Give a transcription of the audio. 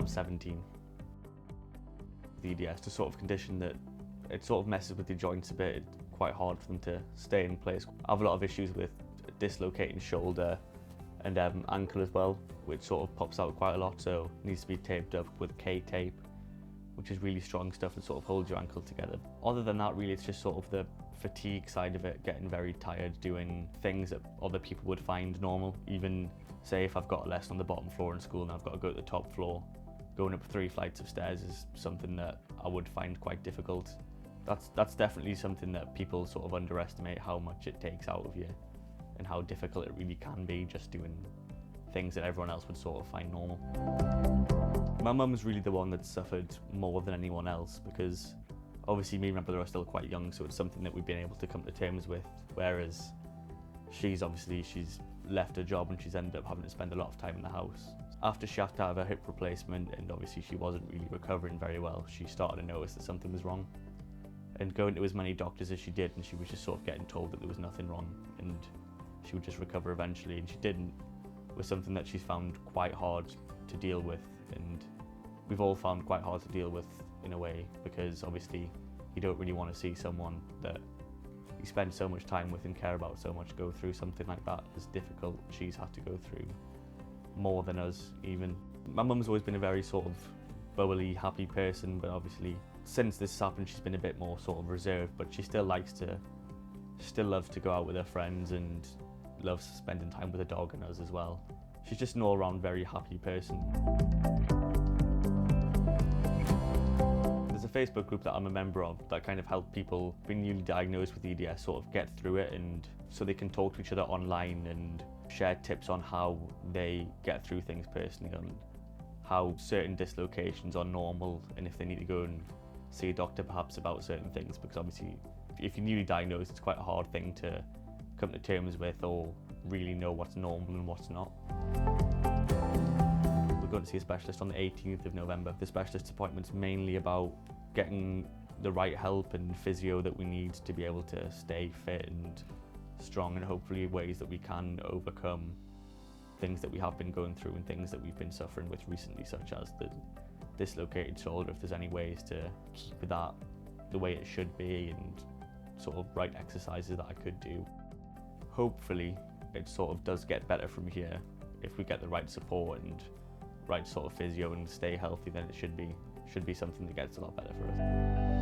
I'm 17. The EDS is a sort of condition that it sort of messes with your joints a bit. It's quite hard for them to stay in place. I have a lot of issues with dislocating shoulder and ankle as well, which sort of pops out quite a lot, so it needs to be taped up with K tape, which is really strong stuff that sort of holds your ankle together. Other than that, really, it's just sort of the fatigue side of it, getting very tired doing things that other people would find normal. Even say if I've got a lesson on the bottom floor in school and I've got to go to the top floor, going up 3 flights of stairs is something that I would find quite difficult. That's definitely something that people sort of underestimate, how much it takes out of you and how difficult it really can be just doing things that everyone else would sort of find normal. My mum's really the one that suffered more than anyone else, because obviously me and my brother are still quite young, so it's something that we've been able to come to terms with, whereas she's left her job and she's ended up having to spend a lot of time in the house. After she had to have a hip replacement and obviously she wasn't really recovering very well, she started to notice that something was wrong. And going to as many doctors as she did, and she was just sort of getting told that there was nothing wrong and she would just recover eventually, and she didn't, was something that she's found quite hard to deal with, and we've all found quite hard to deal with in a way, because obviously you don't really want to see someone that you spend so much time with and care about so much go through something like that as difficult she's had to go through, more than us even. My mum's always been a very sort of bubbly, happy person, but obviously since this happened she's been a bit more sort of reserved, but she still loves to go out with her friends and loves spending time with the dog and us as well. She's just an all-round very happy person. There's a Facebook group that I'm a member of that kind of help people being newly diagnosed with EDS sort of get through it, and so they can talk to each other online and share tips on how they get through things personally, on how certain dislocations are normal, and if they need to go and see a doctor perhaps about certain things, because obviously if you're newly diagnosed it's quite a hard thing to come to terms with or really know what's normal and what's not. We're going to see a specialist on the 18th of November. The specialist appointment's mainly about getting the right help and physio that we need to be able to stay fit and strong, and hopefully ways that we can overcome things that we have been going through and things that we've been suffering with recently, such as the dislocated shoulder, if there's any ways to keep that the way it should be, and sort of right exercises that I could do. Hopefully it sort of does get better from here. If we get the right support and right sort of physio and stay healthy, then it should be something that gets a lot better for us.